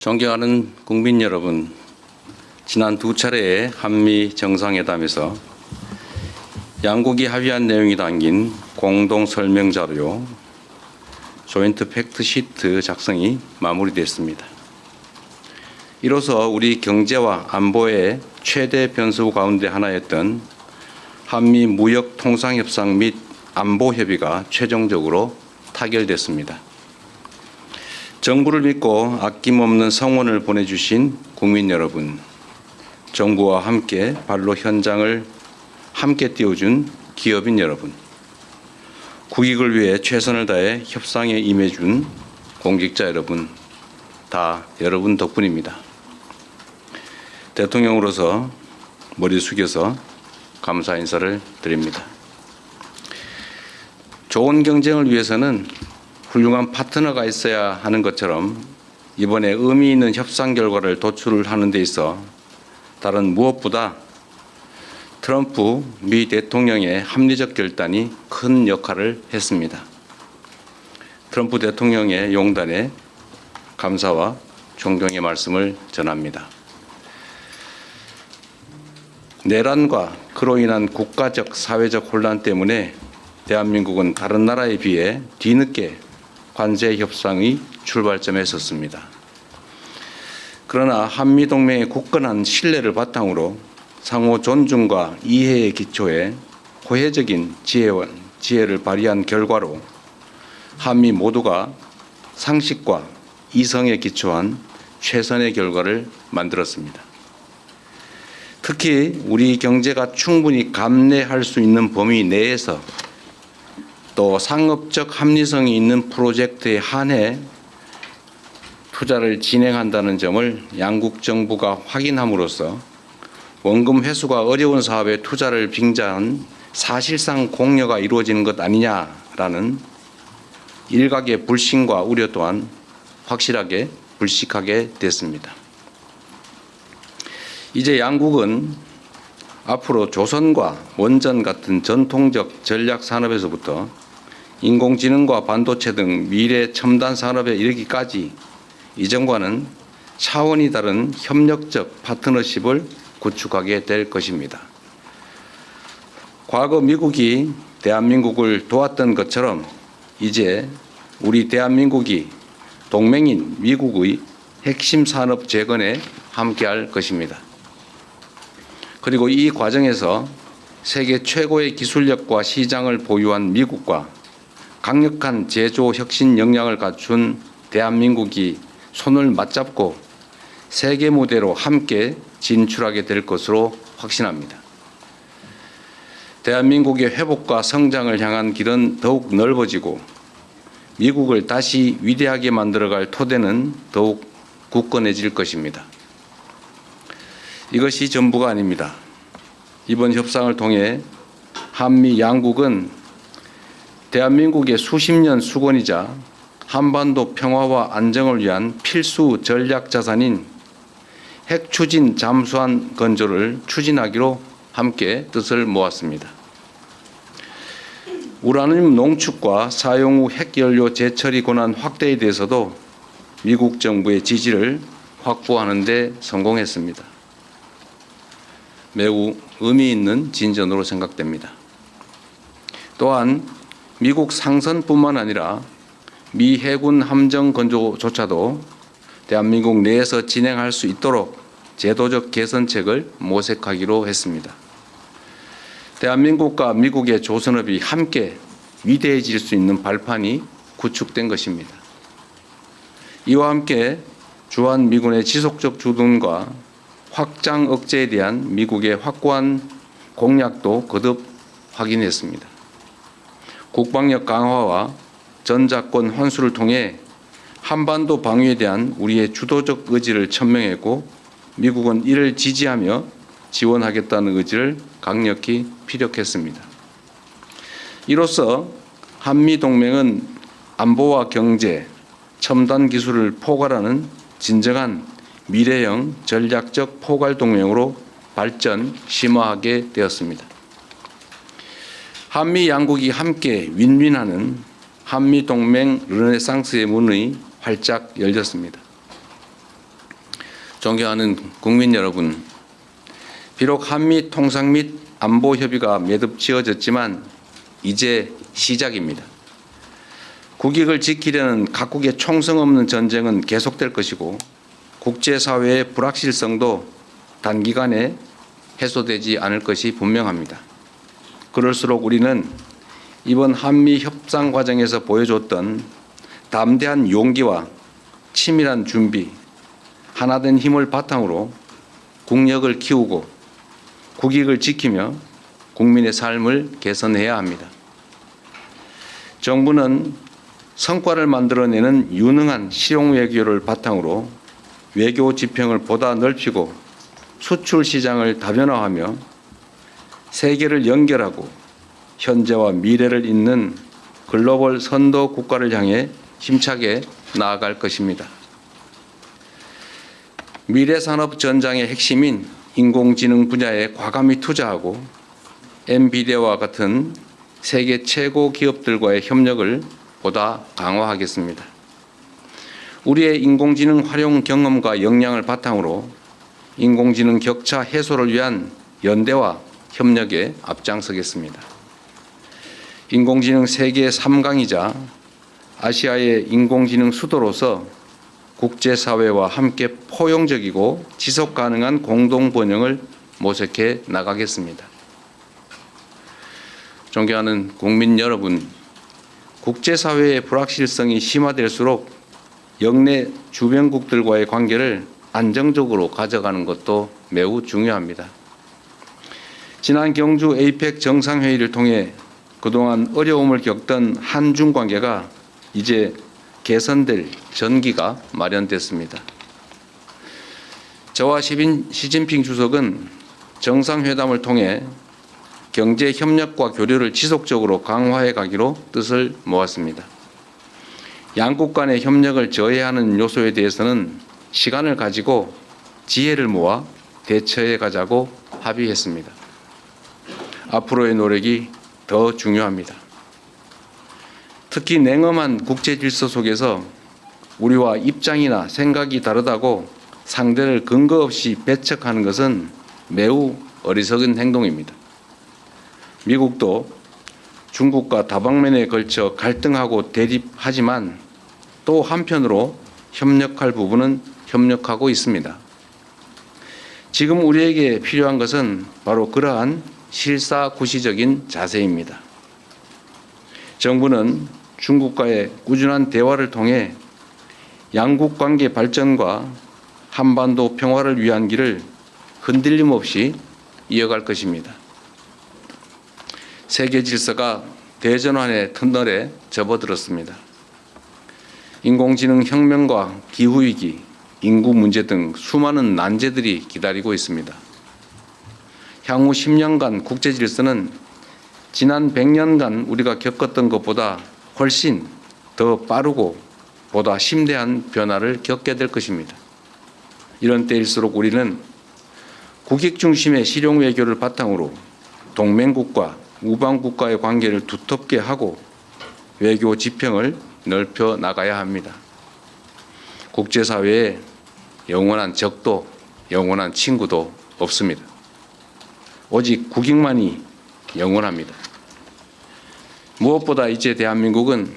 존경하는 국민 여러분, 지난 두 차례의 한미 정상회담에서 양국이 합의한 내용이 담긴 공동 설명 자료 조인트 팩트 시트 작성이 마무리됐습니다. 이로써 우리 경제와 안보의 최대 변수 가운데 하나였던 한미 무역 통상 협상 및 안보 협의가 최종적으로 타결됐습니다. 정부를 믿고 아낌없는 성원을 보내주신 국민 여러분, 정부와 함께 발로 현장을 함께 띄워준 기업인 여러분, 국익을 위해 최선을 다해 협상에 임해준 공직자 여러분, 다 여러분 덕분입니다. 대통령으로서 머리 숙여서 감사 인사를 드립니다. 좋은 경쟁을 위해서는 훌륭한 파트너가 있어야 하는 것처럼 이번에 의미 있는 협상 결과를 도출하는 데 있어 다른 무엇보다 트럼프 미 대통령의 합리적 결단이 큰 역할을 했습니다. 트럼프 대통령의 용단에 감사와 존경의 말씀을 전합니다. 내란과 그로 인한 국가적, 사회적 혼란 때문에 대한민국은 다른 나라에 비해 뒤늦게 관세 협상의 출발점에 섰습니다. 그러나 한미동맹의 굳건한 신뢰를 바탕으로 상호 존중과 이해의 기초에 호혜적인 지혜를 발휘한 결과로 한미 모두가 상식과 이성에 기초한 최선의 결과를 만들었습니다. 특히 우리 경제가 충분히 감내할 수 있는 범위 내에서 또 상업적 합리성이 있는 프로젝트에 한해 투자를 진행한다는 점을 양국 정부가 확인함으로써 원금 회수가 어려운 사업에 투자를 빙자한 사실상 공여가 이루어지는 것 아니냐라는 일각의 불신과 우려 또한 확실하게 불식하게 됐습니다. 이제 양국은 앞으로 조선과 원전 같은 전통적 전략 산업에서부터 인공지능과 반도체 등 미래 첨단 산업에 이르기까지 이전과는 차원이 다른 협력적 파트너십을 구축하게 될 것입니다. 과거 미국이 대한민국을 도왔던 것처럼 이제 우리 대한민국이 동맹인 미국의 핵심 산업 재건에 함께할 것입니다. 그리고 이 과정에서 세계 최고의 기술력과 시장을 보유한 미국과 강력한 제조 혁신 역량을 갖춘 대한민국이 손을 맞잡고 세계 무대로 함께 진출하게 될 것으로 확신합니다. 대한민국의 회복과 성장을 향한 길은 더욱 넓어지고 미국을 다시 위대하게 만들어갈 토대는 더욱 굳건해질 것입니다. 이것이 전부가 아닙니다. 이번 협상을 통해 한미 양국은 대한민국의 수십 년 수건이자 한반도 평화와 안정을 위한 필수 전략 자산인 핵 추진 잠수함 건조를 추진하기로 함께 뜻을 모았습니다. 우라늄 농축과 사용 후 핵연료 재처리 권한 확대에 대해서도 미국 정부의 지지를 확보하는 데 성공했습니다. 매우 의미 있는 진전으로 생각됩니다. 또한 미국 상선뿐만 아니라 미 해군 함정 건조조차도 대한민국 내에서 진행할 수 있도록 제도적 개선책을 모색하기로 했습니다. 대한민국과 미국의 조선업이 함께 위대해질 수 있는 발판이 구축된 것입니다. 이와 함께 주한미군의 지속적 주둔과 확장 억제에 대한 미국의 확고한 공약도 거듭 확인했습니다. 국방력 강화와 전작권 환수를 통해 한반도 방위에 대한 우리의 주도적 의지를 천명했고 미국은 이를 지지하며 지원하겠다는 의지를 강력히 피력했습니다. 이로써 한미동맹은 안보와 경제, 첨단 기술을 포괄하는 진정한 미래형 전략적 포괄 동맹으로 발전 심화하게 되었습니다. 한미 양국이 함께 윈윈하는 한미 동맹 르네상스의 문이 활짝 열렸습니다. 존경하는 국민 여러분, 비록 한미 통상 및 안보 협의가 매듭 지어졌지만 이제 시작입니다. 국익을 지키려는 각국의 총성 없는 전쟁은 계속될 것이고 국제사회의 불확실성도 단기간에 해소되지 않을 것이 분명합니다. 그럴수록 우리는 이번 한미 협상 과정에서 보여줬던 담대한 용기와 치밀한 준비, 하나된 힘을 바탕으로 국력을 키우고 국익을 지키며 국민의 삶을 개선해야 합니다. 정부는 성과를 만들어내는 유능한 실용 외교를 바탕으로 외교 지평을 보다 넓히고 수출 시장을 다변화하며 세계를 연결하고 현재와 미래를 잇는 글로벌 선도 국가를 향해 힘차게 나아갈 것입니다. 미래산업 전장의 핵심인 인공지능 분야에 과감히 투자하고 엔비디아와 같은 세계 최고 기업들과의 협력을 보다 강화하겠습니다. 우리의 인공지능 활용 경험과 역량을 바탕으로 인공지능 격차 해소를 위한 연대와 협력에 앞장서겠습니다. 인공지능 세계 3강이자 아시아의 인공지능 수도로서 국제사회와 함께 포용적이고 지속 가능한 공동 번영을 모색해 나가겠습니다. 존경하는 국민 여러분, 국제사회의 불확실성이 심화될수록 영내 주변국들과의 관계를 안정적으로 가져가는 것도 매우 중요합니다. 지난 경주 에이펙 정상회의를 통해 그동안 어려움을 겪던 한중 관계가 이제 개선될 전기가 마련됐습니다. 저와 시진핑 주석은 정상회담을 통해 경제 협력과 교류를 지속적으로 강화해 가기로 뜻을 모았습니다. 양국 간의 협력을 저해하는 요소에 대해서는 시간을 가지고 지혜를 모아 대처해 가자고 합의했습니다. 앞으로의 노력이 더 중요합니다. 특히 냉엄한 국제 질서 속에서 우리와 입장이나 생각이 다르다고 상대를 근거 없이 배척하는 것은 매우 어리석은 행동입니다. 미국도 중국과 다방면에 걸쳐 갈등하고 대립하지만 또 한편으로 협력할 부분은 협력하고 있습니다. 지금 우리에게 필요한 것은 바로 그러한 실사구시적인 자세입니다. 정부는 중국과의 꾸준한 대화를 통해 양국 관계 발전과 한반도 평화를 위한 길을 흔들림 없이 이어갈 것입니다. 세계 질서가 대전환의 터널에 접어들었습니다. 인공지능 혁명과 기후위기, 인구 문제 등 수많은 난제들이 기다리고 있습니다. 향후 10년간 국제 질서는 지난 100년간 우리가 겪었던 것보다 훨씬 더 빠르고 보다 심대한 변화를 겪게 될 것입니다. 이런 때일수록 우리는 국익 중심의 실용 외교를 바탕으로 동맹국과 우방국과의 관계를 두텁게 하고 외교 지평을 넓혀 나가야 합니다. 국제사회에 영원한 적도 영원한 친구도 없습니다. 오직 국익만이 영원합니다. 무엇보다 이제 대한민국은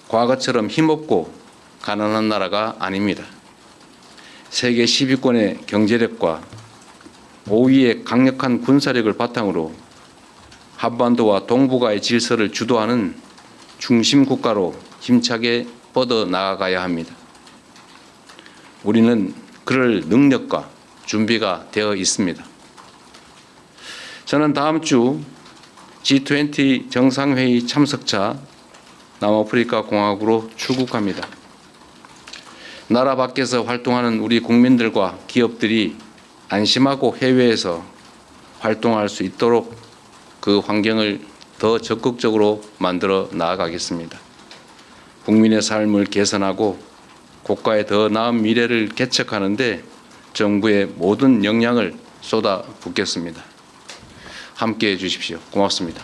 과거처럼 힘없고 가난한 나라가 아닙니다. 세계 10위권의 경제력과 5위의 강력한 군사력을 바탕으로 한반도와 동북아의 질서를 주도하는 중심 국가로 힘차게 뻗어 나아가야 합니다. 우리는 그럴 능력과 준비가 되어 있습니다. 저는 다음 주 G20 정상회의 참석차 남아프리카 공화국으로 출국합니다. 나라 밖에서 활동하는 우리 국민들과 기업들이 안심하고 해외에서 활동할 수 있도록 그 환경을 더 적극적으로 만들어 나아가겠습니다. 국민의 삶을 개선하고 국가의 더 나은 미래를 개척하는 데 정부의 모든 역량을 쏟아붓겠습니다. 함께해 주십시오. 고맙습니다.